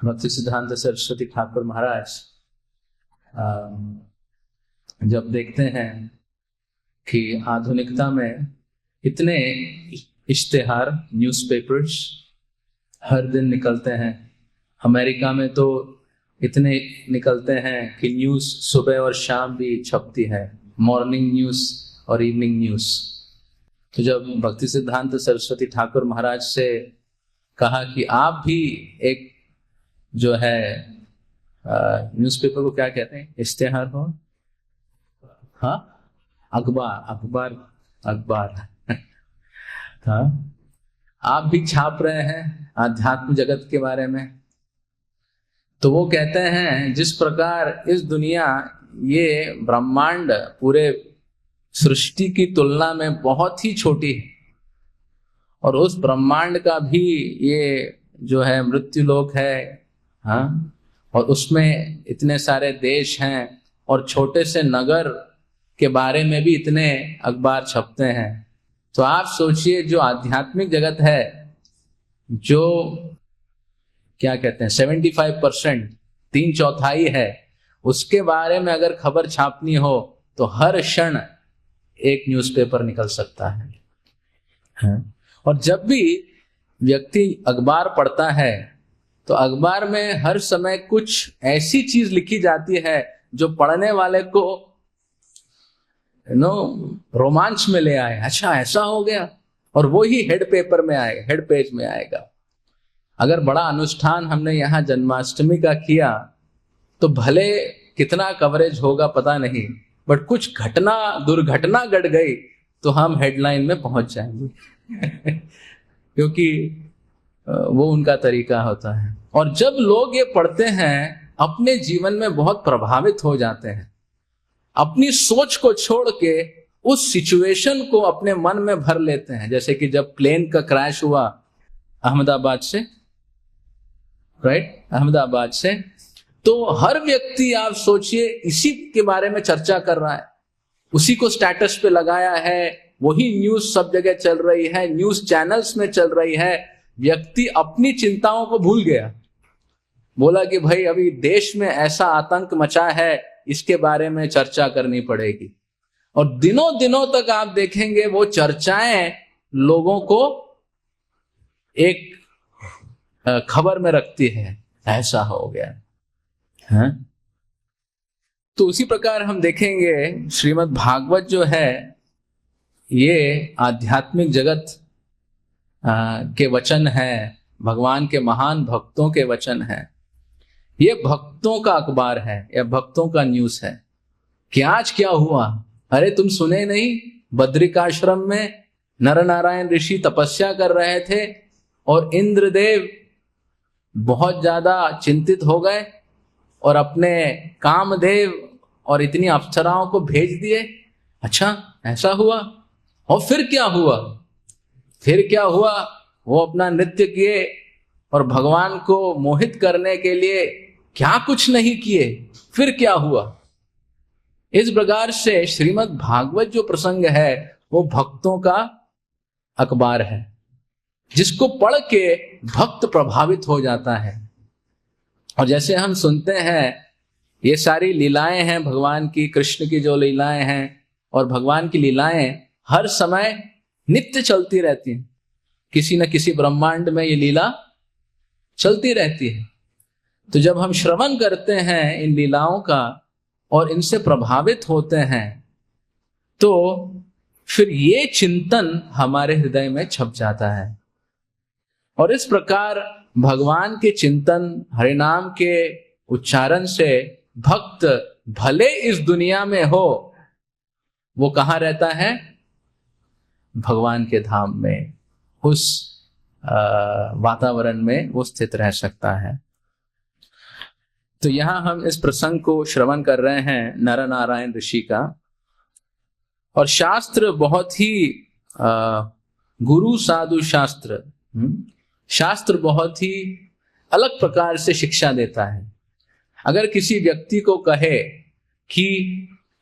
भक्ति सिद्धांत सरस्वती ठाकुर महाराज जब देखते हैं कि आधुनिकता में इतने इश्तेहार न्यूज़पेपर्स हर दिन निकलते हैं, अमेरिका में तो इतने निकलते हैं कि न्यूज़ सुबह और शाम भी छपती है, मॉर्निंग न्यूज़ और इवनिंग न्यूज़। तो जब भक्ति सिद्धांत सरस्वती ठाकुर महाराज से कहा कि आप भी एक जो है न्यूज़पेपर को क्या कहते हैं, इश्तेहार हो, हाँ, अखबार अखबार अखबार हाँ, आप भी छाप रहे हैं आध्यात्म जगत के बारे में। तो वो कहते हैं जिस प्रकार इस दुनिया, ये ब्रह्मांड पूरे सृष्टि की तुलना में बहुत ही छोटी है, और उस ब्रह्मांड का भी ये जो है मृत्युलोक है, हाँ, और उसमें इतने सारे देश हैं और छोटे से नगर के बारे में भी इतने अखबार छपते हैं। तो आप सोचिए जो आध्यात्मिक जगत है, जो क्या कहते हैं 75%, 3/4 है, उसके बारे में अगर खबर छापनी हो तो हर क्षण एक न्यूज़पेपर निकल सकता है। और जब भी व्यक्ति अखबार पढ़ता है तो अखबार में हर समय कुछ ऐसी चीज लिखी जाती है जो पढ़ने वाले को रोमांच में ले आए, अच्छा ऐसा हो गया, और वो ही हेड पेपर में आएगा, हेड पेज में आएगा। अगर बड़ा अनुष्ठान हमने यहाँ जन्माष्टमी का किया तो भले कितना कवरेज होगा पता नहीं, बट कुछ घटना दुर्घटना घट गई तो हम हेडलाइन में पहुंच जाएंगे क्योंकि वो उनका तरीका होता है। और जब लोग ये पढ़ते हैं अपने जीवन में बहुत प्रभावित हो जाते हैं, अपनी सोच को छोड़ के उस सिचुएशन को अपने मन में भर लेते हैं। जैसे कि जब प्लेन का क्रैश हुआ अहमदाबाद से, राइट, अहमदाबाद से, तो हर व्यक्ति आप सोचिए इसी के बारे में चर्चा कर रहा है, उसी को स्टेटस पे लगाया है, वही न्यूज सब जगह चल रही है, न्यूज चैनल्स में चल रही है। व्यक्ति अपनी चिंताओं को भूल गया, बोला कि भाई अभी देश में ऐसा आतंक मचा है, इसके बारे में चर्चा करनी पड़ेगी। और दिनों दिनों तक आप देखेंगे वो चर्चाएं लोगों को एक खबर में रखती है, ऐसा हो गया है। तो उसी प्रकार हम देखेंगे श्रीमद् भागवत जो है ये आध्यात्मिक जगत के वचन है, भगवान के महान भक्तों के वचन है। ये भक्तों का अखबार है, यह भक्तों का न्यूज है कि आज क्या हुआ। अरे तुम सुने नहीं, बद्रिकाश्रम में नर नारायण ऋषि तपस्या कर रहे थे और इंद्रदेव बहुत ज्यादा चिंतित हो गए और अपने कामदेव और इतनी अप्सराओं को भेज दिए। अच्छा ऐसा हुआ? और फिर क्या हुआ? फिर क्या हुआ? वो अपना नृत्य किए और भगवान को मोहित करने के लिए क्या कुछ नहीं किए। फिर क्या हुआ? इस प्रकार से श्रीमद् भागवत जो प्रसंग है वो भक्तों का अखबार है, जिसको पढ़ के भक्त प्रभावित हो जाता है। और जैसे हम सुनते हैं ये सारी लीलाएं हैं भगवान की, कृष्ण की जो लीलाएं हैं, और भगवान की लीलाएं हर समय नित्य चलती रहती हैं, किसी न किसी ब्रह्मांड में ये लीला चलती रहती है। तो जब हम श्रवण करते हैं इन लीलाओं का और इनसे प्रभावित होते हैं तो फिर ये चिंतन हमारे हृदय में छप जाता है। और इस प्रकार भगवान के चिंतन, हरिनाम के उच्चारण से भक्त भले इस दुनिया में हो, वो कहाँ रहता है? भगवान के धाम में, उस वातावरण में वो स्थित रह सकता है। तो यहां हम इस प्रसंग को श्रवण कर रहे हैं नर नारायण ऋषि का, और शास्त्र बहुत ही गुरु साधु शास्त्र, शास्त्र बहुत ही अलग प्रकार से शिक्षा देता है। अगर किसी व्यक्ति को कहे कि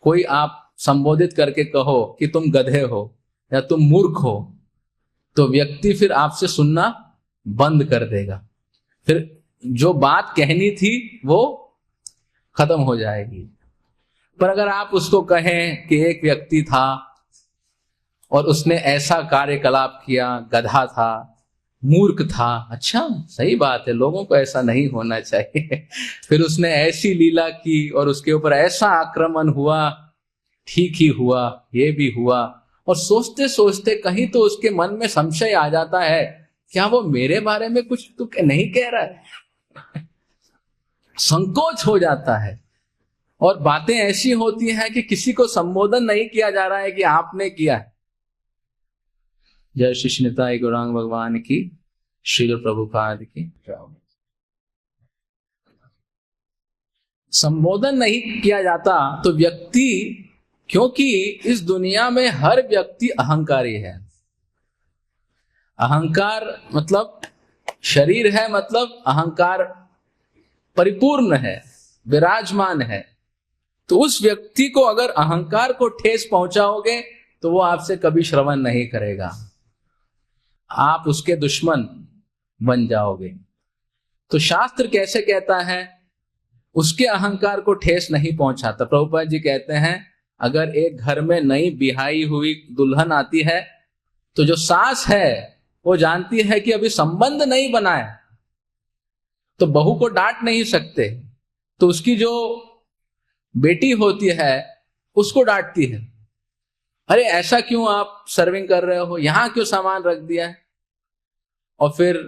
कोई आप संबोधित करके कहो कि तुम गधे हो या तुम मूर्ख हो, तो व्यक्ति फिर आपसे सुनना बंद कर देगा, फिर जो बात कहनी थी वो खत्म हो जाएगी। पर अगर आप उसको कहें कि एक व्यक्ति था और उसने ऐसा कार्यकलाप किया, गधा था, मूर्ख था, अच्छा सही बात है, लोगों को ऐसा नहीं होना चाहिए फिर उसने ऐसी लीला की और उसके ऊपर ऐसा आक्रमण हुआ, ठीक ही हुआ, ये भी हुआ। और सोचते सोचते कहीं तो उसके मन में संशय आ जाता है, क्या वो मेरे बारे में कुछ तो नहीं कह रहा है संकोच हो जाता है। और बातें ऐसी होती हैं कि किसी को संबोधन नहीं किया जा रहा है कि आपने किया है। जय श्री निताई गौरांग भगवान की, श्रील प्रभुपाद की। संबोधन नहीं किया जाता तो व्यक्ति, क्योंकि इस दुनिया में हर व्यक्ति अहंकारी है। अहंकार मतलब शरीर है, मतलब अहंकार परिपूर्ण है, विराजमान है। तो उस व्यक्ति को अगर अहंकार को ठेस पहुंचाओगे तो वो आपसे कभी श्रवण नहीं करेगा, आप उसके दुश्मन बन जाओगे। तो शास्त्र कैसे कहता है, उसके अहंकार को ठेस नहीं पहुंचाता। प्रभुपाद जी कहते हैं, अगर एक घर में नई बिहाई हुई दुल्हन आती है तो जो सास है वो जानती है कि अभी संबंध नहीं बना है, तो बहू को डांट नहीं सकते, तो उसकी जो बेटी होती है उसको डांटती है, अरे ऐसा क्यों आप सर्विंग कर रहे हो, यहां क्यों सामान रख दिया है। और फिर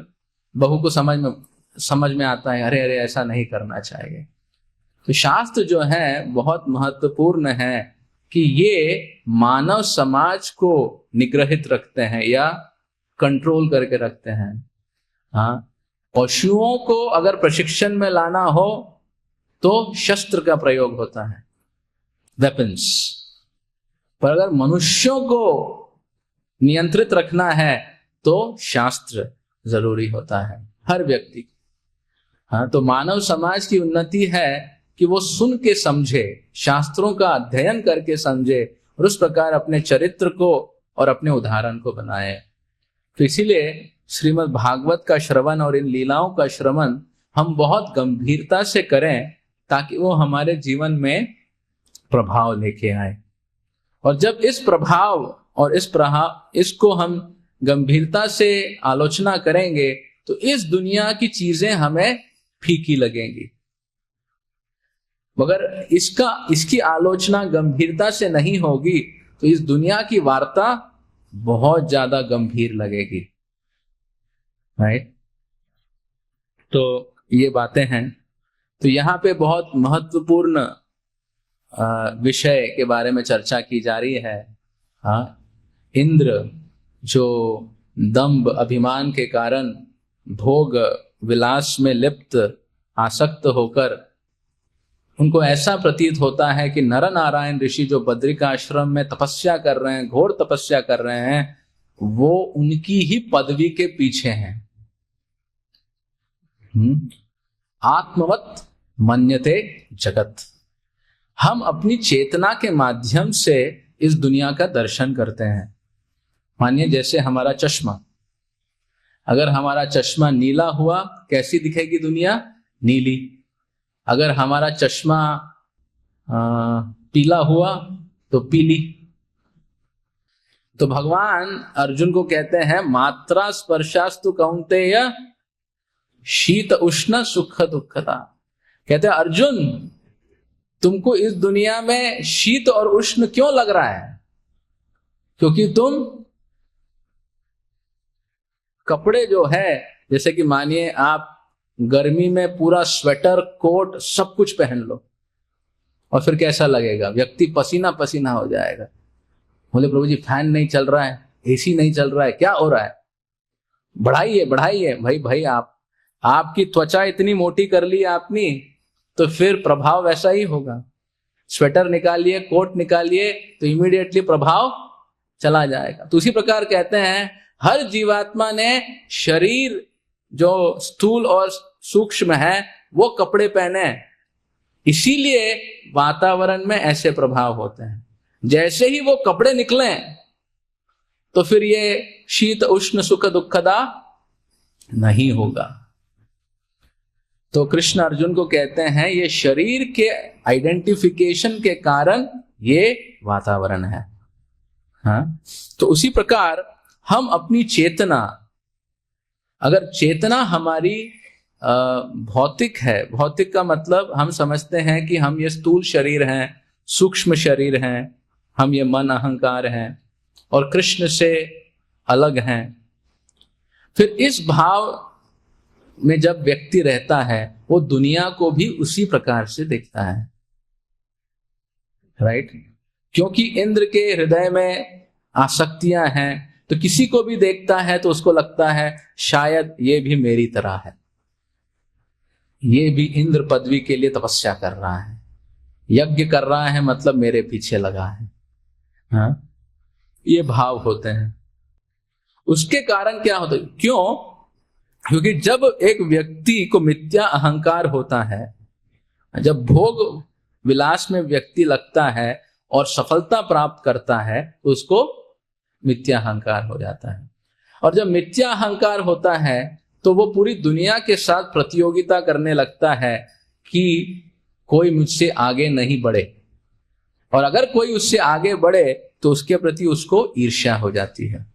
बहू को समझ में आता है, अरे अरे ऐसा नहीं करना चाहिए। तो शास्त्र जो है बहुत महत्वपूर्ण है कि ये मानव समाज को निग्रहित रखते हैं या कंट्रोल करके रखते हैं। हाँ, पशुओं को अगर प्रशिक्षण में लाना हो तो शस्त्र का प्रयोग होता है, वेपन्स। पर अगर मनुष्यों को नियंत्रित रखना है तो शास्त्र जरूरी होता है हर व्यक्ति। हाँ, तो मानव समाज की उन्नति है कि वो सुन के समझे, शास्त्रों का अध्ययन करके समझे और उस प्रकार अपने चरित्र को और अपने उदाहरण को बनाए। तो इसीलिए श्रीमद् भागवत का श्रवण और इन लीलाओं का श्रवण हम बहुत गंभीरता से करें ताकि वो हमारे जीवन में प्रभाव लेके आए। और जब इस प्रभाव और इसको हम गंभीरता से आलोचना करेंगे तो इस दुनिया की चीजें हमें फीकी लगेंगी। मगर इसकी आलोचना गंभीरता से नहीं होगी तो इस दुनिया की वार्ता बहुत ज्यादा गंभीर लगेगी, राइट। तो ये बातें हैं। तो यहाँ पे बहुत महत्वपूर्ण विषय के बारे में चर्चा की जा रही है। हाँ, इंद्र जो दंभ अभिमान के कारण भोग विलास में लिप्त आसक्त होकर, उनको ऐसा प्रतीत होता है कि नर नारायण ऋषि जो बद्रिका आश्रम में तपस्या कर रहे हैं, घोर तपस्या कर रहे हैं, वो उनकी ही पदवी के पीछे हैं। आत्मवत मन्यते जगत। हम अपनी चेतना के माध्यम से इस दुनिया का दर्शन करते हैं। मानिए जैसे हमारा चश्मा, अगर हमारा चश्मा नीला हुआ कैसी दिखेगी दुनिया, नीली। अगर हमारा चश्मा पीला हुआ तो पीली। तो भगवान अर्जुन को कहते हैं, मात्रा स्पर्शास्तु कौन्तेय शीत उष्ण सुख दुखता। कहते हैं अर्जुन, तुमको इस दुनिया में शीत और उष्ण क्यों लग रहा है, क्योंकि तुम कपड़े जो है, जैसे कि मानिए आप गर्मी में पूरा स्वेटर कोट सब कुछ पहन लो और फिर कैसा लगेगा, व्यक्ति पसीना पसीना हो जाएगा। बोले प्रभु जी फैन नहीं चल रहा है, एसी नहीं चल रहा है, क्या हो रहा है, बढ़ाइए। भाई आपकी त्वचा इतनी मोटी कर ली आपने तो फिर प्रभाव वैसा ही होगा। स्वेटर निकालिए, कोट निकालिए तो इमीडिएटली प्रभाव चला जाएगा। तो उसी प्रकार कहते हैं हर जीवात्मा ने शरीर जो स्थूल और सूक्ष्म है वो कपड़े पहने, इसीलिए वातावरण में ऐसे प्रभाव होते हैं। जैसे ही वो कपड़े निकले तो फिर ये शीत उष्ण सुख दुखदा नहीं होगा। तो कृष्ण अर्जुन को कहते हैं ये शरीर के आइडेंटिफिकेशन के कारण ये वातावरण है। हाँ, तो उसी प्रकार हम अपनी चेतना, अगर चेतना हमारी भौतिक है, भौतिक का मतलब हम समझते हैं कि हम ये स्थूल शरीर हैं, सूक्ष्म शरीर हैं, हम ये मन अहंकार हैं और कृष्ण से अलग हैं। फिर इस भाव में जब व्यक्ति रहता है वो दुनिया को भी उसी प्रकार से देखता है, राइट? क्योंकि इंद्र के हृदय में आसक्तियां हैं, तो किसी को भी देखता है तो उसको लगता है शायद ये भी मेरी तरह है, ये भी इंद्र पदवी के लिए तपस्या कर रहा है, यज्ञ कर रहा है, मतलब मेरे पीछे लगा है। हाँ, ये भाव होते हैं। उसके कारण क्या होता है? क्यों? क्योंकि जब एक व्यक्ति को मिथ्या अहंकार होता है, जब भोग विलास में व्यक्ति लगता है और सफलता प्राप्त करता है तो उसको मिथ्या अहंकार हो जाता है। और जब मिथ्या अहंकार होता है तो वो पूरी दुनिया के साथ प्रतियोगिता करने लगता है कि कोई मुझसे आगे नहीं बढ़े, और अगर कोई उससे आगे बढ़े तो उसके प्रति उसको ईर्ष्या हो जाती है,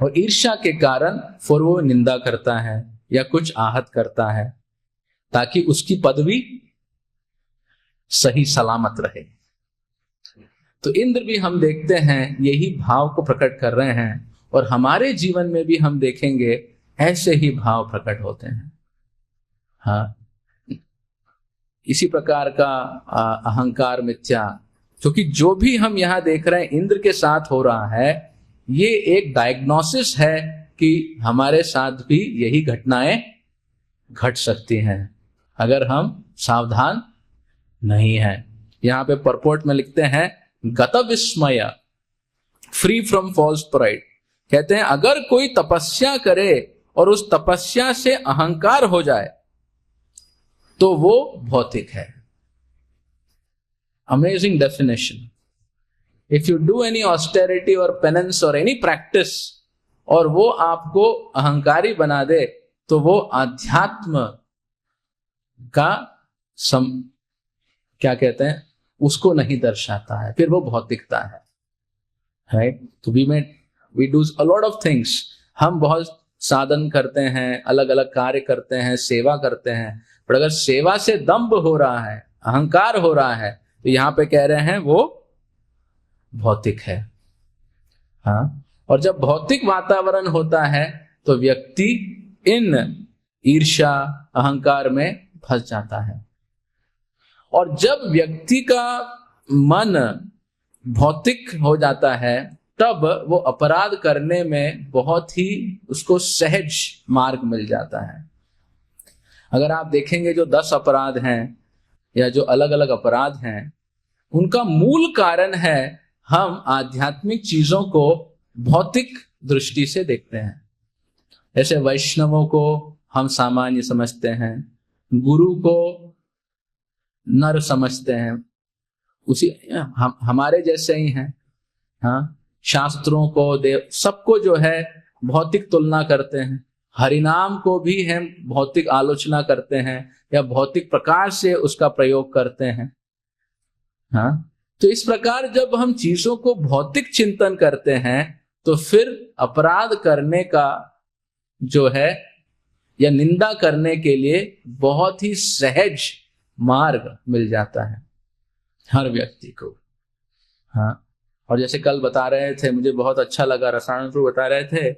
और ईर्ष्या के कारण फिर वो निंदा करता है या कुछ आहत करता है ताकि उसकी पदवी सही सलामत रहे। तो इंद्र भी हम देखते हैं यही भाव को प्रकट कर रहे हैं, और हमारे जीवन में भी हम देखेंगे ऐसे ही भाव प्रकट होते हैं। हाँ, इसी प्रकार का अहंकार मिथ्या, क्योंकि जो भी हम यहां देख रहे हैं इंद्र के साथ हो रहा है, ये एक डायग्नोसिस है कि हमारे साथ भी यही घटनाएं घट सकती हैं अगर हम सावधान नहीं हैं। यहां पे परपोर्ट में लिखते हैं गत विस्मय फ्री फ्रॉम फॉल्स प्राइड। कहते हैं अगर कोई तपस्या करे और उस तपस्या से अहंकार हो जाए तो वो भौतिक है। Amazing definition. If you do any austerity और पेनेंस और एनी प्रैक्टिस और वो आपको अहंकारी बना दे तो वो अध्यात्म का क्या कहते हैं, उसको नहीं दर्शाता है, फिर वो भौतिकता है, राइट? तो we do a lot of things. हम बहुत साधन करते हैं, अलग अलग कार्य करते हैं, सेवा करते हैं, पर अगर सेवा से दंभ हो रहा है, अहंकार हो रहा है, तो यहां पे कह रहे हैं वो भौतिक है। हाँ, और जब भौतिक वातावरण होता है तो व्यक्ति इन ईर्ष्या अहंकार में फंस जाता है। और जब व्यक्ति का मन भौतिक हो जाता है तब वो अपराध करने में बहुत ही उसको सहज मार्ग मिल जाता है। अगर आप देखेंगे जो 10 अपराध हैं या जो अलग अलग अपराध हैं, उनका मूल कारण है हम आध्यात्मिक चीजों को भौतिक दृष्टि से देखते हैं। जैसे वैष्णवों को हम सामान्य समझते हैं, गुरु को नर समझते हैं, उसी हमारे जैसे ही हैं। हाँ, शास्त्रों को देव सबको जो है भौतिक तुलना करते हैं, हरिनाम को भी हम भौतिक आलोचना करते हैं या भौतिक प्रकार से उसका प्रयोग करते हैं। हाँ, तो इस प्रकार जब हम चीजों को भौतिक चिंतन करते हैं तो फिर अपराध करने का जो है या निंदा करने के लिए बहुत ही सहज मार्ग मिल जाता है हर व्यक्ति को। हाँ, और जैसे कल बता रहे थे, मुझे बहुत अच्छा लगा, रसायन प्रभु बता रहे थे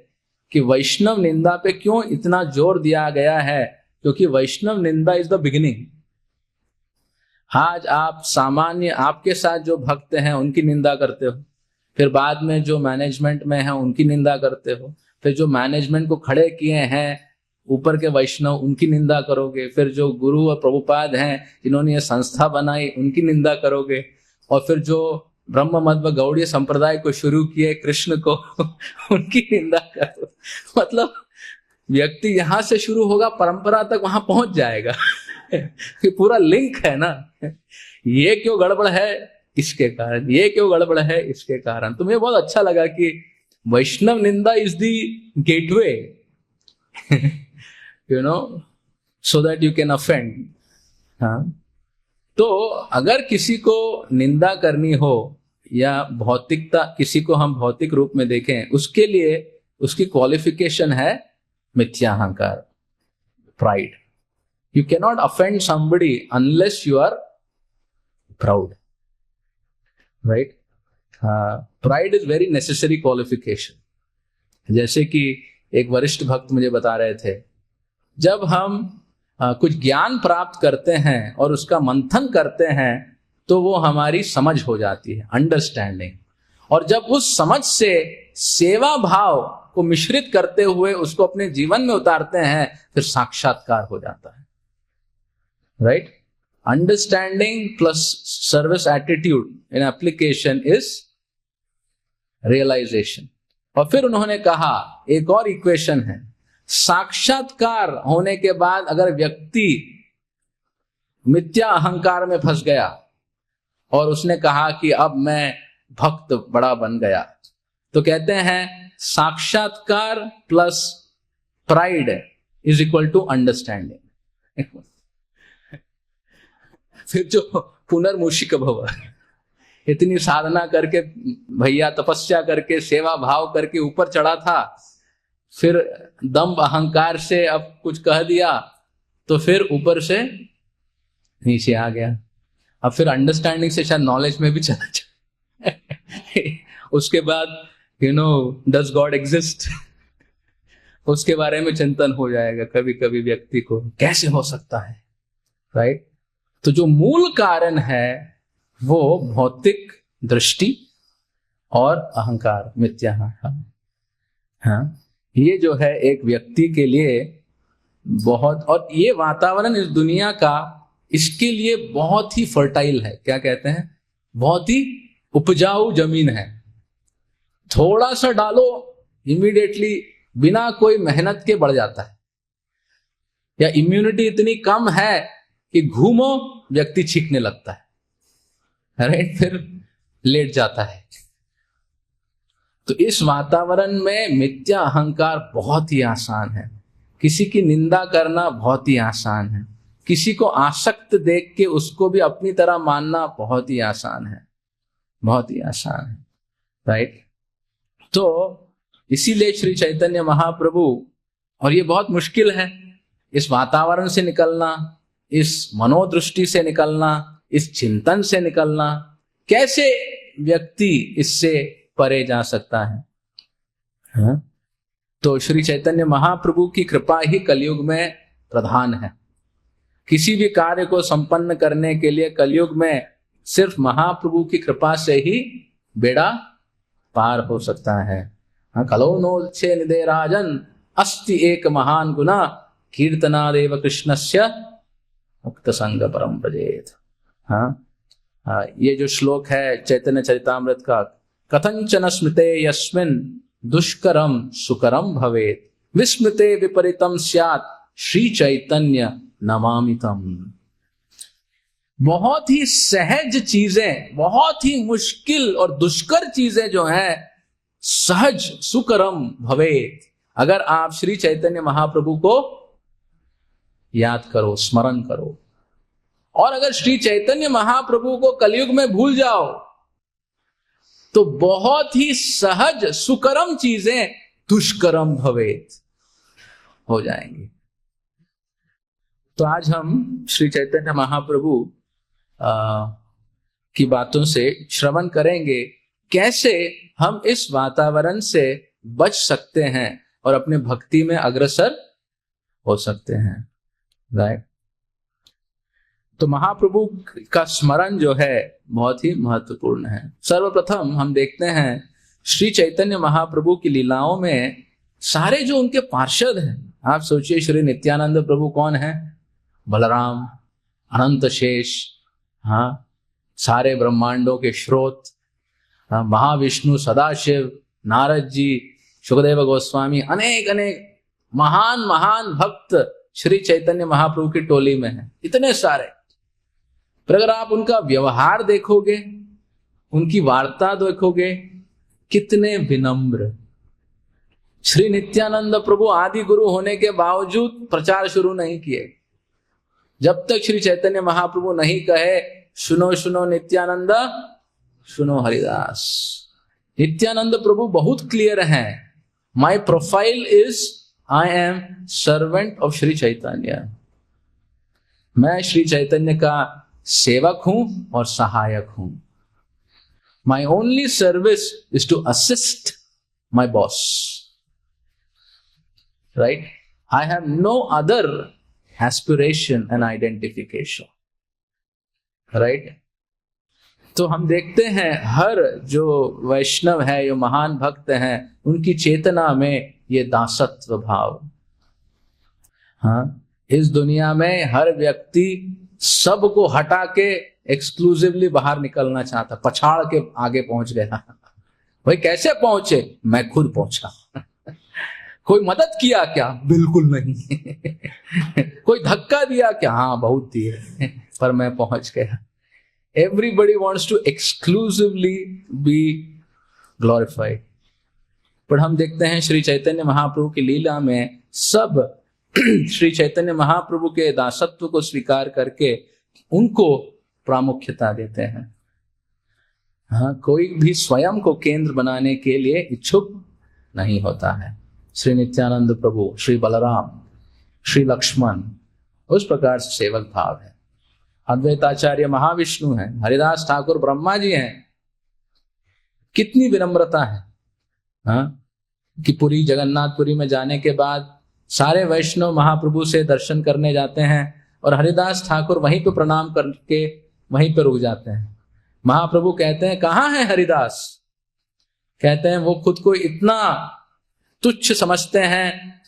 कि वैष्णव निंदा पे क्यों इतना जोर दिया गया है, क्योंकि वैष्णव निंदा इज द बिगिनिंग। आज आप सामान्य आपके साथ जो भक्त हैं उनकी निंदा करते हो, फिर बाद में जो मैनेजमेंट में हैं उनकी निंदा करते हो, फिर जो मैनेजमेंट को खड़े किए हैं ऊपर के वैष्णव उनकी निंदा करोगे, फिर जो गुरु और प्रभुपाद हैं जिन्होंने ये संस्था बनाई उनकी निंदा करोगे, और फिर जो ब्रह्म मध्य व गौड़ीय संप्रदाय को शुरू किए कृष्ण को उनकी निंदा करो। मतलब व्यक्ति यहां से शुरू होगा, परंपरा तक वहां पहुंच जाएगा। ये पूरा लिंक है ना, ये क्यों गड़बड़ है इसके कारण, ये क्यों गड़बड़ है इसके कारण। तो मुझे बहुत अच्छा लगा कि वैष्णव निंदा is the gateway, so that you can offend. हाँ, तो अगर किसी को निंदा करनी हो या भौतिकता, किसी को हम भौतिक रूप में देखें, उसके लिए उसकी क्वालिफिकेशन है मिथ्या अहंकार, pride. You cannot offend somebody unless you are proud, right? Pride is very necessary qualification. जैसे कि एक वरिष्ठ भक्त मुझे बता रहे थे, जब हम कुछ ज्ञान प्राप्त करते हैं और उसका मंथन करते हैं तो वो हमारी समझ हो जाती है, अंडरस्टैंडिंग. और जब उस समझ से सेवा भाव को मिश्रित करते हुए उसको अपने जीवन में उतारते हैं, फिर साक्षात्कार हो जाता है. Right? Understanding plus service attitude in application is realization. और फिर उन्होंने कहा एक और इक्वेशन है, साक्षात्कार होने के बाद अगर व्यक्ति मिथ्या अहंकार में फंस गया और उसने कहा कि अब मैं भक्त बड़ा बन गया, तो कहते हैं साक्षात्कार plus pride is equal to understanding. फिर जो पुनर्मूषिक भव, इतनी साधना करके भैया, तपस्या करके, सेवा भाव करके ऊपर चढ़ा था, फिर दम्भ अहंकार से अब कुछ कह दिया तो फिर ऊपर से नीचे आ गया. अब फिर अंडरस्टैंडिंग से शायद नॉलेज में भी चला जाए. उसके बाद डज गॉड एग्जिस्ट, उसके बारे में चिंतन हो जाएगा कभी कभी व्यक्ति को, कैसे हो सकता है, राइट? तो जो मूल कारण है वो भौतिक दृष्टि और अहंकार, मिथ्या अहंकार. हाँ, ये जो है एक व्यक्ति के लिए बहुत, और ये वातावरण इस दुनिया का इसके लिए बहुत ही फर्टाइल है. क्या कहते हैं? बहुत ही उपजाऊ जमीन है. थोड़ा सा डालो, इमीडिएटली बिना कोई मेहनत के बढ़ जाता है. या इम्यूनिटी इतनी कम है कि घूमो व्यक्ति छींकने लगता है, राइट? फिर लेट जाता है. तो इस वातावरण में मिथ्या अहंकार बहुत ही आसान है. किसी की निंदा करना बहुत ही आसान है. किसी को आसक्त देख के उसको भी अपनी तरह मानना बहुत ही आसान है, बहुत ही आसान है, राइट? तो इसीलिए श्री चैतन्य महाप्रभु, और ये बहुत मुश्किल है इस वातावरण से निकलना, इस मनोदृष्टि से निकलना, इस चिंतन से निकलना. कैसे व्यक्ति इससे परे जा सकता है? हाँ? तो श्री चैतन्य महाप्रभु की कृपा ही कलयुग में प्रधान है. किसी भी कार्य को संपन्न करने के लिए कलयुग में सिर्फ महाप्रभु की कृपा से ही बेड़ा पार हो सकता है. हाँ, कलो नोल्छे निदे राजन अस्ति एक महान गुना कीर्तनादेव कृष्णस्य मुक्त संग परम व्रजेत. हाँ, ये जो श्लोक है चैतन्य चरितामृत का, कथंचन स्मृते यस्मिन् दुष्करम सुकरम भवेत विस्मृते विपरीतम स्यात् श्री चैतन्य नमामि तम. बहुत ही सहज चीजें, बहुत ही मुश्किल और दुष्कर चीजें जो हैं, सहज सुकरम भवेत. अगर आप श्री चैतन्य महाप्रभु को याद करो, स्मरण करो, और अगर श्री चैतन्य महाप्रभु को कलयुग में भूल जाओ तो बहुत ही सहज सुकरम चीजें दुष्करम भवेत हो जाएंगी. तो आज हम श्री चैतन्य महाप्रभु की बातों से श्रवण करेंगे कैसे हम इस वातावरण से बच सकते हैं और अपने भक्ति में अग्रसर हो सकते हैं, राइट? तो महाप्रभु का स्मरण जो है बहुत ही महत्वपूर्ण है. सर्वप्रथम हम देखते हैं श्री चैतन्य महाप्रभु की लीलाओं में सारे जो उनके पार्षद हैं, आप सोचिए श्री नित्यानंद प्रभु कौन है? बलराम, अनंत शेष, हाँ, सारे ब्रह्मांडों के स्रोत, हाँ, महाविष्णु, सदाशिव, नारद जी, सुखदेव गोस्वामी, अनेक अनेक महान महान भक्त श्री चैतन्य महाप्रभु की टोली में हैं, इतने सारे. पर अगर आप उनका व्यवहार देखोगे, उनकी वार्ता देखोगे, कितने विनम्र, श्री नित्यानंद प्रभु आदि गुरु होने के बावजूद प्रचार शुरू नहीं किए। जब तक श्री चैतन्य महाप्रभु नहीं कहे सुनो सुनो नित्यानंद, सुनो हरिदास। नित्यानंद प्रभु बहुत क्लियर हैं, my profile is I am servant of Shri Chaitanya. मैं श्री चैतन्य का सेवक हूं और सहायक हूं। My only service is to assist my boss, right. I have no other aspiration and identification, right. तो हम देखते हैं हर जो वैष्णव है, जो महान भक्त हैं, उनकी चेतना में ये दासत्व भाव। हाँ, इस दुनिया में हर व्यक्ति सबको हटा के एक्सक्लूसिवली बाहर निकलना चाहता, पछाड़ के आगे पहुंच गया। भाई कैसे पहुंचे? मैं खुद पहुंचा। कोई मदद किया क्या? बिल्कुल नहीं। कोई धक्का दिया क्या? हाँ बहुत दिए, पर मैं पहुंच गया। Everybody wants to exclusively be glorified. पर हम देखते हैं श्री चैतन्य महाप्रभु की लीला में सब श्री चैतन्य महाप्रभु के दासत्व को स्वीकार करके उनको प्रामुख्यता देते हैं। हाँ, कोई भी स्वयं को केंद्र बनाने के लिए इच्छुक नहीं होता है। श्री नित्यानंद प्रभु, श्री बलराम, श्री लक्ष्मण उस प्रकार से सेवक भाव है। अद्वैताचार्य महाविष्णु हैं, हरिदास ठाकुर ब्रह्मा जी हैं। कितनी विनम्रता है, हाँ, कि पुरी जगन्नाथपुरी में जाने के बाद सारे वैष्णव महाप्रभु से दर्शन करने जाते हैं और हरिदास ठाकुर वहीं पे प्रणाम करके वहीं पे रुक जाते हैं। महाप्रभु कहते हैं कहाँ है हरिदास? कहते हैं वो खुद को इतना तुच्छ समझते हैं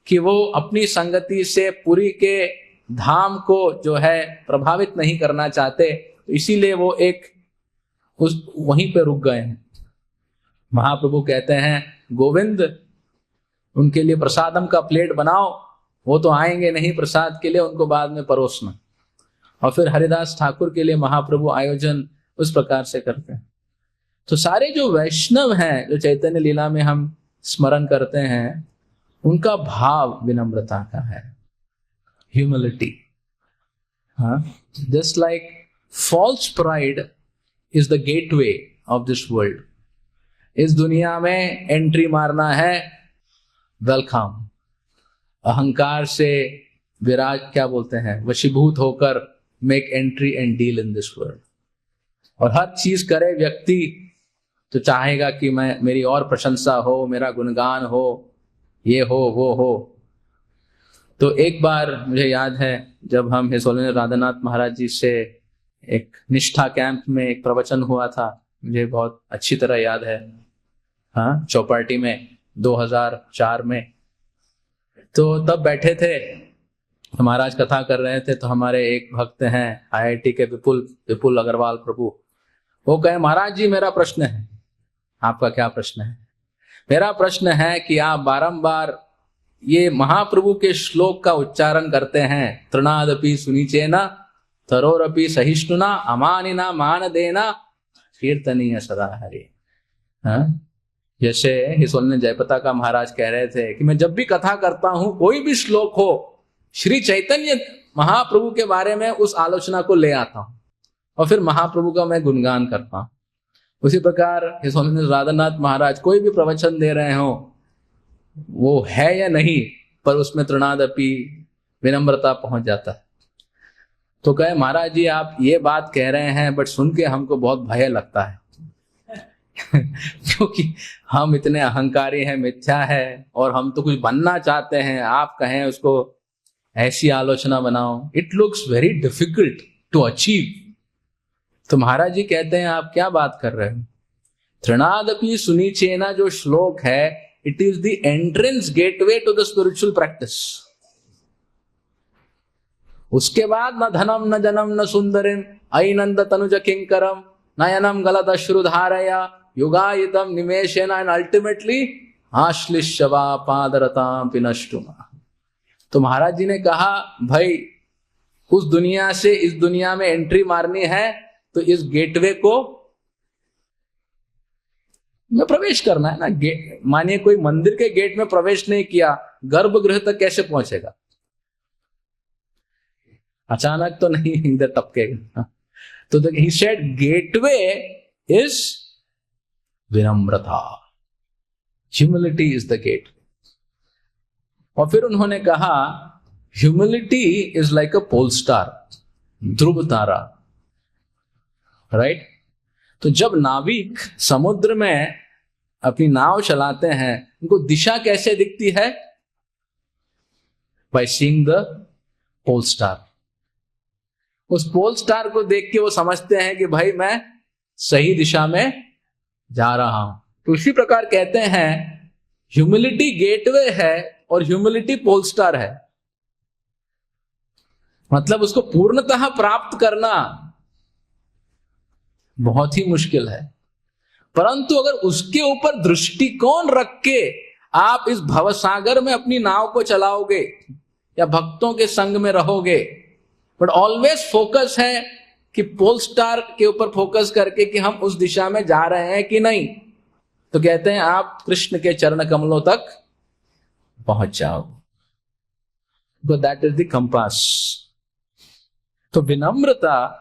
कि वो अपनी संगति से पुरी के धाम को जो है प्रभावित नहीं करना चाहते, इसीलिए वो वहीं पे रुक गए हैं। महाप्रभु कहते हैं गोविंद उनके लिए प्रसादम का प्लेट बनाओ, वो तो आएंगे नहीं प्रसाद के लिए, उनको बाद में परोसना। और फिर हरिदास ठाकुर के लिए महाप्रभु आयोजन उस प्रकार से करते हैं। तो सारे जो वैष्णव हैं जो चैतन्य लीला में हम स्मरण करते हैं, उनका भाव विनम्रता का है, ह्यूमिलिटी। हाँ, just like false pride is the gateway of this world. इस दुनिया में एंट्री मारना है, वेलकम। अहंकार से विराज क्या बोलते हैं, वशीभूत होकर make entry and deal in this world. और हर चीज करे व्यक्ति तो चाहेगा कि मेरी और प्रशंसा हो, मेरा गुणगान हो, ये हो वो हो। तो एक बार मुझे याद है जब हम हिसोलिन राधानाथ महाराज जी से एक निष्ठा कैंप में एक प्रवचन हुआ था, मुझे बहुत अच्छी तरह याद है। हाँ, चौपाटी में 2004 में। तो तब बैठे थे, महाराज कथा कर रहे थे, तो हमारे एक भक्त हैं IIT के विपुल अग्रवाल प्रभु, वो कहे महाराज जी मेरा प्रश्न है। आपका क्या प्रश्न है? मेरा प्रश्न है कि आप बारंबार ये महाप्रभु के श्लोक का उच्चारण करते हैं, तृणादपि सुनीचेना तरोरपि सहिष्णुना अमानिना मान देना कीर्तनीय सदा हरि। हाँ, जैसे हिसोलिन जयपता का महाराज कह रहे थे कि मैं जब भी कथा करता हूं, कोई भी श्लोक हो, श्री चैतन्य महाप्रभु के बारे में उस आलोचना को ले आता हूं और फिर महाप्रभु का मैं गुणगान करता हूं। उसी प्रकार हिसोलिन राधानाथ महाराज कोई भी प्रवचन दे रहे हो, वो है या नहीं, पर उसमें तृणादपि विनम्रता पहुंच जाता है। तो कहे महाराज जी आप ये बात कह रहे हैं, बट सुन के हमको बहुत भय लगता है क्योंकि हम इतने अहंकारी हैं, मिथ्या है, और हम तो कुछ बनना चाहते हैं। आप कहें उसको ऐसी आलोचना बनाओ, it looks very difficult to achieve. तो महाराज जी कहते हैं आप क्या बात कर रहे हो? तृणादपि सुनीचेना जो श्लोक है, it is the entrance gateway to the spiritual practice. उसके बाद न धनम न जनम न सुंदरिम ऐनंद तनुज किंकरम नयनम गलत अश्रुधारया युगायितम निमेशेन एंड अल्टीमेटली आश्लिष्यवा पादरताम पिनष्टुमा। तो महाराज जी ने कहा भाई उस दुनिया से इस दुनिया में एंट्री मारनी है तो इस गेटवे को में प्रवेश करना है ना। गेट, मानिए कोई मंदिर के गेट में प्रवेश नहीं किया, गर्भगृह तक कैसे पहुंचेगा? अचानक तो नहीं इधर टपकेगा। तो ही सेड गेटवे इज विनम्रता, ह्यूमिलिटी इज द गेट। और फिर उन्होंने कहा humility is like a pole star, ध्रुव तारा, राइट। तो जब नाविक समुद्र में अपनी नाव चलाते हैं, उनको दिशा कैसे दिखती है? By seeing the pole star. उस पोल स्टार को देख के वो समझते हैं कि भाई मैं सही दिशा में जा रहा हूं। तो इसी प्रकार कहते हैं ह्यूमिलिटी गेटवे है और ह्यूमिलिटी पोल स्टार है। मतलब उसको पूर्णतः प्राप्त करना बहुत ही मुश्किल है, परंतु अगर उसके ऊपर दृष्टिकोण रख के आप इस भवसागर में अपनी नाव को चलाओगे या भक्तों के संग में रहोगे, बट ऑलवेज फोकस है कि पोल स्टार के ऊपर फोकस करके कि हम उस दिशा में जा रहे हैं कि नहीं, तो कहते हैं आप कृष्ण के चरण कमलों तक पहुंच जाओ। That is the compass. तो विनम्रता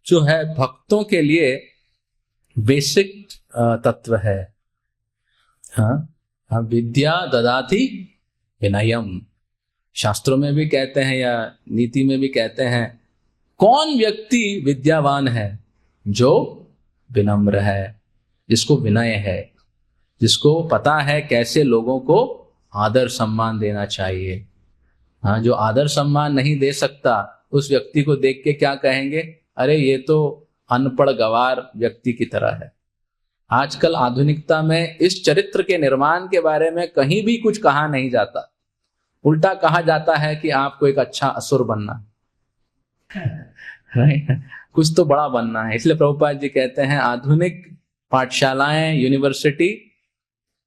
जो है भक्तों के लिए बेसिक तत्व है। हाँ, विद्या ददाति विनयम, शास्त्रों में भी कहते हैं या नीति में भी कहते हैं, कौन व्यक्ति विद्यावान है? जो विनम्र है, जिसको विनय है, जिसको पता है कैसे लोगों को आदर सम्मान देना चाहिए। हाँ, जो आदर सम्मान नहीं दे सकता उस व्यक्ति को देख के क्या कहेंगे? अरे ये तो अनपढ़ गवार व्यक्ति की तरह है। आजकल आधुनिकता में इस चरित्र के निर्माण के बारे में कहीं भी कुछ कहा नहीं जाता, उल्टा कहा जाता है कि आपको एक अच्छा असुर बनना है, कुछ तो बड़ा बनना है। इसलिए प्रभुपाद जी कहते हैं आधुनिक पाठशालाएं, यूनिवर्सिटी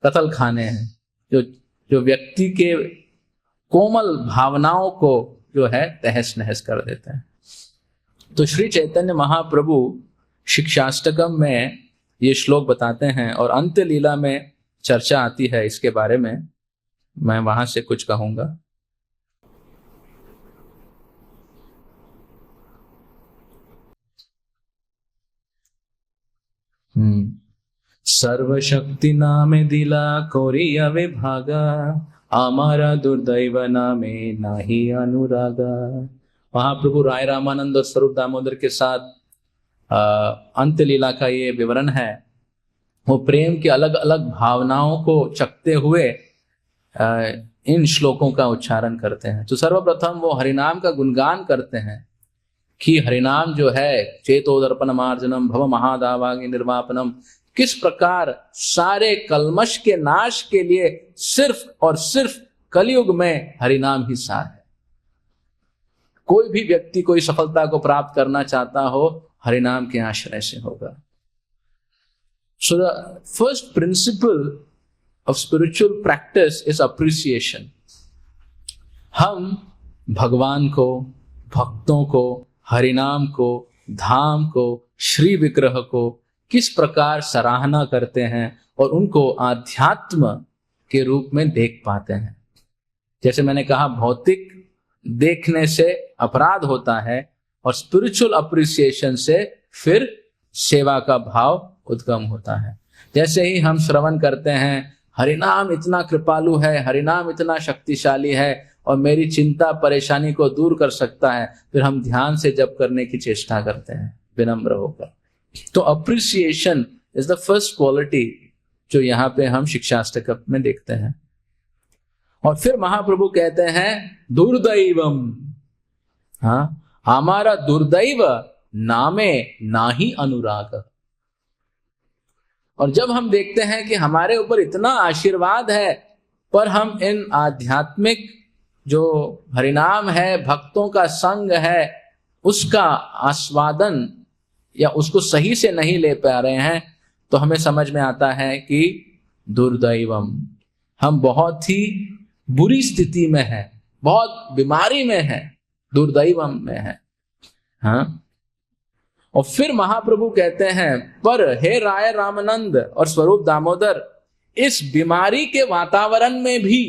कत्ल खाने हैं, जो व्यक्ति के कोमल भावनाओं को जो है तहस नहस कर देते हैं। तो श्री चैतन्य महाप्रभु शिक्षाष्टकम में ये श्लोक बताते हैं और अंत्य लीला में चर्चा आती है इसके बारे में। मैं वहां से कुछ कहूंगा। सर्वशक्ति नामे दिला कोरिया विभागा, हमारा दुर्दैव नामे नाही अनुरागा। महाप्रभु राय रामानंद और स्वरूप दामोदर के साथ अंत्य लीला का ये विवरण है। वो प्रेम की अलग अलग भावनाओं को चखते हुए इन श्लोकों का उच्चारण करते हैं। तो सर्वप्रथम वो हरिनाम का गुणगान करते हैं कि हरिनाम जो है चेतोदर्पण मार्जनम भव महादावाग्नि निर्वापनम, किस प्रकार सारे कलमश के नाश के लिए सिर्फ और सिर्फ कलयुग में हरिनाम ही सार है। कोई भी व्यक्ति कोई सफलता को प्राप्त करना चाहता हो, हरिनाम के आश्रय से होगा। So the first principle of spiritual practice is appreciation. हम भगवान को, भक्तों को, हरिनाम को, धाम को, श्री विग्रह को किस प्रकार सराहना करते हैं और उनको आध्यात्म के रूप में देख पाते हैं। जैसे मैंने कहा, भौतिक देखने से अपराध होता है और स्पिरिचुअल अप्रिसिएशन से फिर सेवा का भाव उद्गम होता है। जैसे ही हम श्रवण करते हैं हरिनाम इतना कृपालु है, हरिनाम इतना शक्तिशाली है और मेरी चिंता परेशानी को दूर कर सकता है, फिर हम ध्यान से जप करने की चेष्टा करते हैं विनम्र होकर। तो appreciation is the first quality जो यहाँ पे हम शिक्षाष्टक में देखते हैं। और फिर महाप्रभु कहते हैं दुर्दैवम, हाँ, हमारा दुर्दैव नामे नाही अनुराग। और जब हम देखते हैं कि हमारे ऊपर इतना आशीर्वाद है पर हम इन आध्यात्मिक जो हरिनाम है, भक्तों का संग है, उसका आस्वादन या उसको सही से नहीं ले पा रहे हैं, तो हमें समझ में आता है कि दुर्दैवम, हम बहुत ही बुरी स्थिति में है, बहुत बीमारी में है, दुर्दैवम में है। हाँ, और फिर महाप्रभु कहते हैं, पर हे राय रामानंद और स्वरूप दामोदर, इस बीमारी के वातावरण में भी,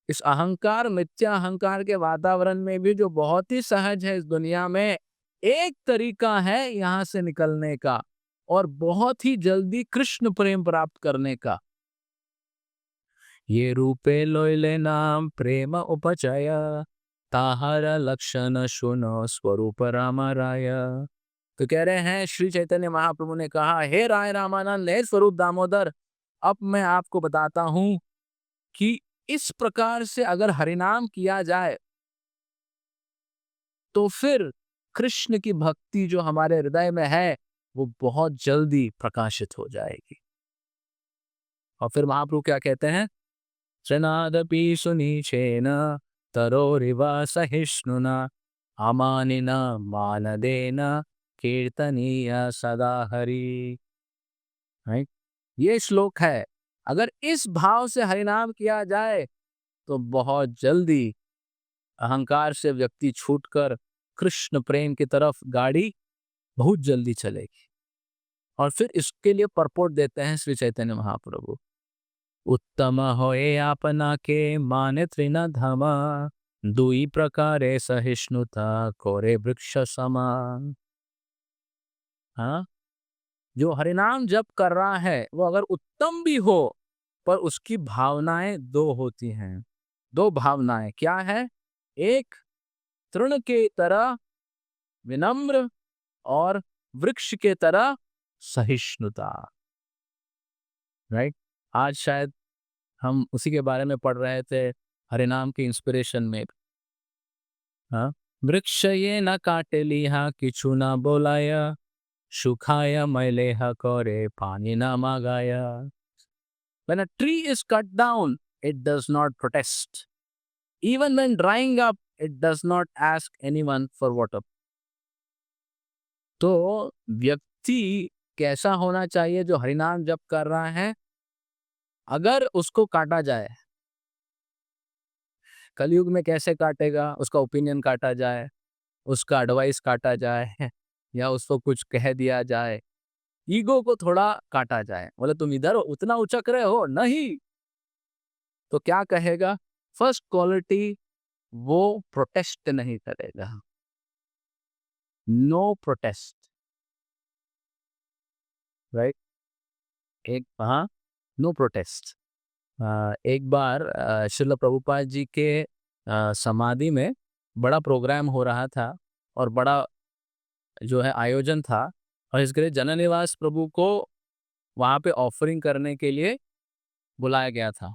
इस अहंकार, मिथ्या अहंकार के वातावरण में भी, जो बहुत ही सहज है इस दुनिया में, एक तरीका है यहां से निकलने का और बहुत ही जल्दी कृष्ण प्रेम प्राप्त करने का। ये रूपे लोयले नाम प्रेम उपचय, ताहर लक्षण सुनो स्वरूप राम राय। तो कह रहे हैं, श्री चैतन्य महाप्रभु ने कहा, हे राय रामानंद, हे स्वरूप दामोदर, अब मैं आपको बताता हूं कि इस प्रकार से अगर हरिनाम किया जाए तो फिर कृष्ण की भक्ति जो हमारे हृदय में है वो बहुत जल्दी प्रकाशित हो जाएगी। और फिर महाप्रभु क्या कहते हैं, श्रनादपि सुनीचेन तरोरिवा सहिष्णुना अमानिना मानदेन कीर्तनीय सदा हरि। राइट, ये श्लोक है, अगर इस भाव से हरिनाम किया जाए तो बहुत जल्दी अहंकार से व्यक्ति छूटकर कृष्ण प्रेम की तरफ गाड़ी बहुत जल्दी चलेगी। और फिर इसके लिए परपोर्ट देते हैं श्री चैतन्य महाप्रभु, उत्तम होए आपना के माने त्रिना धमा, दुई प्रकारे सहिष्णुता कोरे वृक्ष समान। हाँ, जो हरिनाम जप कर रहा है वो अगर उत्तम भी हो पर उसकी भावनाएं दो होती हैं। दो भावनाएं क्या है, एक तृण के तरह विनम्र और वृक्ष के तरह सहिष्णुता। राइट, आज शायद हम उसी के बारे में पढ़ रहे थे हरिनाम के इंस्पिरेशन में। हाँ, वृक्ष ये न काटे लिहा किछु न बोलाया, सुखाया मैले करे पानी न मागाया। When a tree is cut down, it does not protest. Even when drying up, it does not ask anyone for water. तो व्यक्ति कैसा होना चाहिए जो हरिनाम जप कर रहा है, अगर उसको काटा जाए, कलयुग में कैसे काटेगा, उसका ओपिनियन काटा जाए, उसका एडवाइस काटा जाए या उसको कुछ कह दिया जाए, ईगो को थोड़ा काटा जाए, बोले तुम इधर उतना उचक रहे हो नहीं, तो क्या कहेगा, फर्स्ट क्वालिटी वो प्रोटेस्ट नहीं करेगा, नो प्रोटेस्ट। राइट, एक हाँ, नो प्रोटेस्ट। एक बार श्रील प्रभुपाद जी के समाधि में बड़ा प्रोग्राम हो रहा था और बड़ा जो है आयोजन था, और इसके लिए जननिवास प्रभु को वहाँ पे ऑफरिंग करने के लिए बुलाया गया था।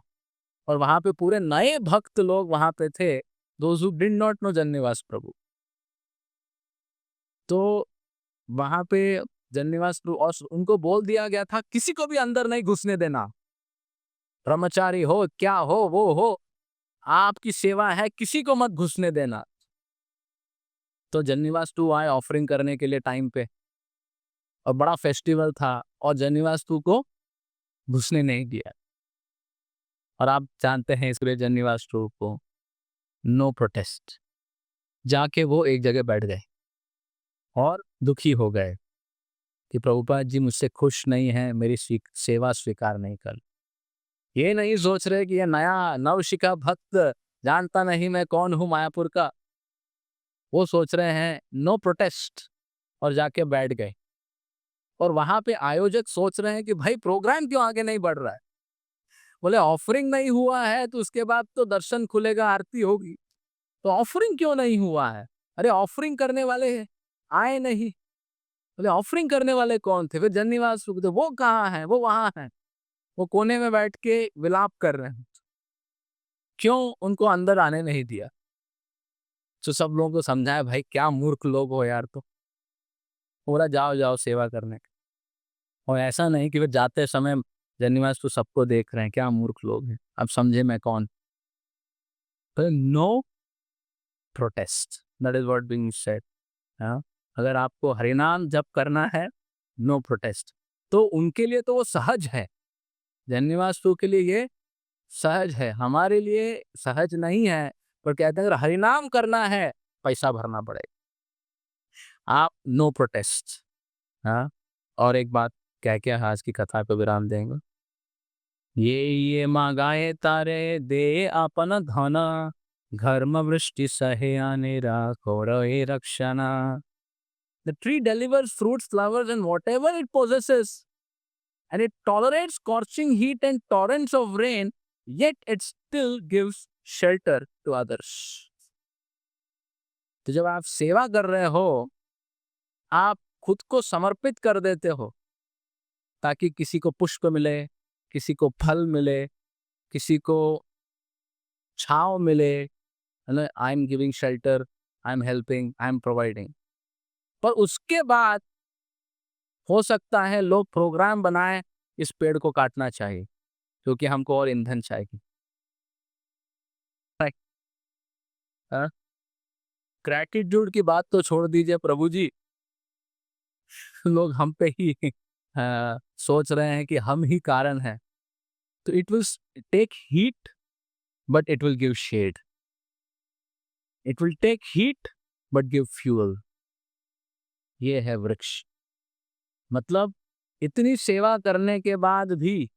और वहाँ पे पूरे नए भक्त लोग वहाँ पे थे, those who did not know Jananivas Prabhu. तो वहाँ पे जननिवास प्रभु, और उनको बोल दिया गया था किसी को भी अंदर नहीं घुसने देना, ब्रह्मचारी हो क्या हो वो हो, आपकी सेवा है, किसी को मत घुसने देना। तो जननिवास टू आए ऑफरिंग करने के लिए टाइम पे, और बड़ा फेस्टिवल था, और जननिवास टू को घुसने नहीं दिया। और आप जानते हैं इसलिए जननिवास टू को नो प्रोटेस्ट, जाके वो एक जगह बैठ गए और दुखी हो गए कि प्रभुपाद जी मुझसे खुश नहीं है, मेरी सेवा स्वीकार नहीं कर। ये नहीं सोच रहे कि ये नया नवशिका भक्त जानता नहीं मैं कौन हूं मायापुर का, वो सोच रहे हैं नो प्रोटेस्ट, और जाके बैठ गए। और वहां पे आयोजक सोच रहे हैं कि भाई प्रोग्राम क्यों आगे नहीं बढ़ रहा है, बोले ऑफरिंग नहीं हुआ है तो उसके बाद तो दर्शन खुलेगा, आरती होगी, तो ऑफरिंग क्यों नहीं हुआ है, अरे ऑफरिंग करने वाले आए नहीं, बोले ऑफरिंग करने वाले कौन थे, फिर जननिवास तो वो कहाँ है, वो वहां है, वो कोने में बैठ के विलाप कर रहे हैं, क्यों उनको अंदर आने नहीं दिया। तो सब लोगों को समझाया भाई क्या मूर्ख लोग हो यार, तो बोला जाओ जाओ सेवा करने। और ऐसा नहीं कि वे जाते समय जननिवास तो सबको देख रहे हैं, क्या मूर्ख लोग हैं, अब समझे मैं कौन। तो no protest, that is what being said. अगर आपको हरिनाम जप करना है, नो प्रोटेस्ट। तो उनके लिए तो वो सहज है, जननिवास टू के लिए ये सहज है, हमारे लिए सहज नहीं है। पर कहते हैं अगर हरिनाम करना है पैसा भरना पड़ेगा। आप नो प्रोटेस्ट। हाँ, और एक बात कह के आज की कथा को विराम देंगे। ये मागाए तारे दे आपन धन, घर्म वृष्टि सहे आने राखो रहे रक्षणा। The tree delivers fruits, flowers, and whatever it possesses, and it tolerates scorching heat and torrents of rain, yet it still gives shelter to others. तो जब आप सेवा कर रहे हो, आप खुद को समर्पित कर देते हो ताकि किसी को पुष्प मिले, किसी को फल मिले, किसी को छांव मिले, है ना? I am giving shelter, I am helping, I am providing. पर उसके बाद हो सकता है लोग प्रोग्राम बनाएं, इस पेड़ को काटना चाहिए क्योंकि हमको और ईंधन चाहिए। ग्रैटिट्यूड की बात तो छोड़ दीजिए प्रभु जी, लोग हम पे ही सोच रहे हैं कि हम ही कारण हैं। तो it will take heat but it will give shade, it will take heat but give fuel. ये है वृक्ष। मतलब इतनी सेवा करने के बाद भी,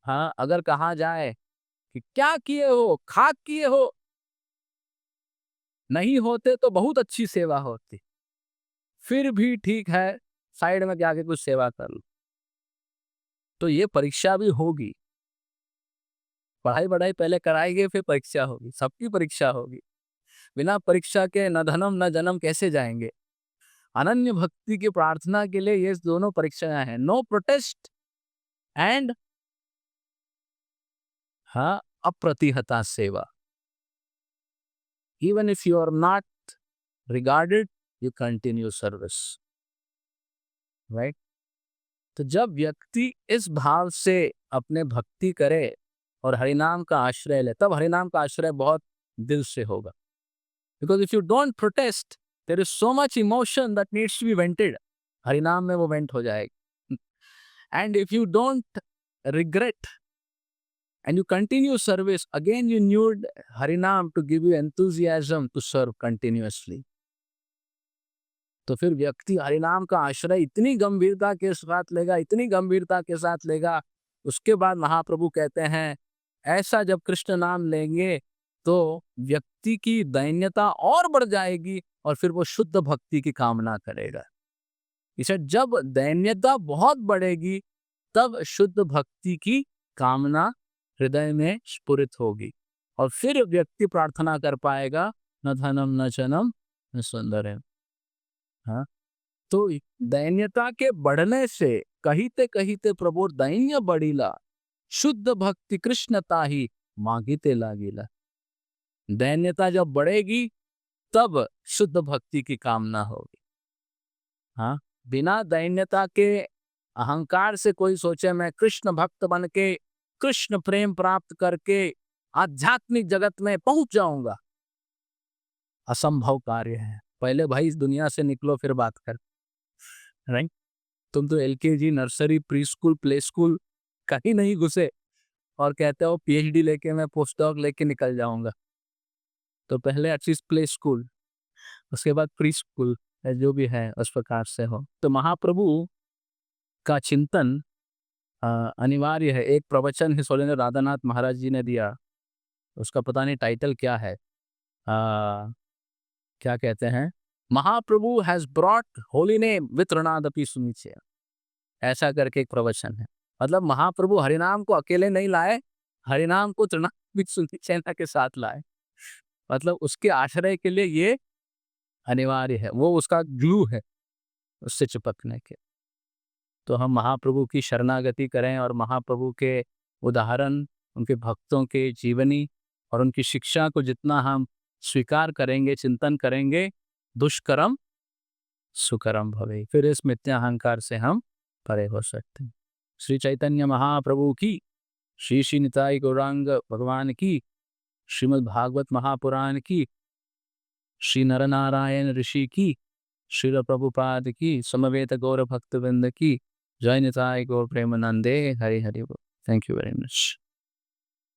हाँ, अगर कहा जाए कि क्या किए हो, खाक किए हो, नहीं होते तो बहुत अच्छी सेवा होती, फिर भी ठीक है, साइड में जाके कुछ सेवा कर लो। तो ये परीक्षा भी होगी। पढ़ाई वढ़ाई पहले कराएंगे, फिर परीक्षा होगी, सबकी परीक्षा होगी। बिना परीक्षा के न धनम न जन्म कैसे जाएंगे? अनन्य भक्ति की प्रार्थना के लिए ये दोनों परीक्षाएं हैं, नो प्रोटेस्ट एंड हाँ, अप्रतिहता सेवा। Even if you are not regarded, you continue service, right? तो जब व्यक्ति इस भाव से अपने भक्ति करे और हरिनाम का आश्रय ले, तब हरिनाम का आश्रय बहुत दिल से होगा। Because if you don't protest, there is so much emotion that needs to be vented, हरिनाम में वो वेंट हो जाएगी। And if you don't regret and you continue service, again you need harinam to give you enthusiasm to serve continuously. तो फिर व्यक्ति हरिनाम का आश्रय इतनी गंभीरता के साथ लेगा, इतनी गंभीरता के साथ लेगा, उसके बाद महाप्रभु कहते हैं ऐसा जब कृष्ण नाम लेंगे तो व्यक्ति की दैन्यता और बढ़ जाएगी और फिर वो शुद्ध भक्ति की कामना करेगा। इसे जब दैन्यता बहुत बढ़ेगी तब शुद्ध भक्ति की कामना हृदय में स्फुरित होगी और फिर व्यक्ति प्रार्थना कर पाएगा, न धनम न जनम न सुंदरम। हाँ, तो दैन्यता के बढ़ने से कहिते कहिते प्रभु दैन्य बढ़ीला, शुद्ध भक्ति कृष्णता ही मांगिते लागिला। दैन्यता जब बढ़ेगी तब शुद्ध भक्ति की कामना होगी। हाँ, बिना दैन्यता के अहंकार से कोई सोचे मैं कृष्ण भक्त बन के कृष्ण प्रेम प्राप्त करके आध्यात्मिक जगत में पहुंच जाऊंगा, असंभव कार्य है। पहले भाई इस दुनिया से निकलो फिर बात कर, राइट? तुम तो LKG, nursery, pre school, play school कहीं नहीं घुसे और कहते हो पीएचडी लेके मैं पोस्ट डॉक लेके निकल जाऊंगा। तो पहले एटलीस्ट प्ले स्कूल, उसके बाद प्री स्कूल, जो भी है उस प्रकार से हो। तो महाप्रभु का चिंतन अनिवार्य है। एक प्रवचन हिसोलेंद्र राधानाथ महाराज जी ने दिया, उसका पता नहीं टाइटल क्या है, क्या कहते हैं, Mahaprabhu has brought holy name with ऋणादपि सुनिचय, ऐसा करके एक प्रवचन है। मतलब महाप्रभु हरिनाम को अकेले नहीं लाए, हरिनाम को तृणादपि सुनिचय के साथ लाए। मतलब उसके आश्रय के लिए ये अनिवार्य है, वो उसका ग्लू है उससे चिपकने के। तो हम महाप्रभु की शरणागति करें और महाप्रभु के उदाहरण, उनके भक्तों के जीवनी और उनकी शिक्षा को जितना हम स्वीकार करेंगे, चिंतन करेंगे, दुष्कर्म सुकर्म भवे, फिर इस मिथ्या अहंकार से हम परे हो सकते हैं। श्री चैतन्य महाप्रभु की, श्री श्री निताई गौरांग भगवान की, श्रीमद् भागवत महापुराण की, श्री नरनारायण ऋषि की, श्रील प्रभुपाद की, समवेत गौर भक्तवृंद की, जय निताई गौर प्रेमानंदे, हरि हरि बोल। Thank you very much.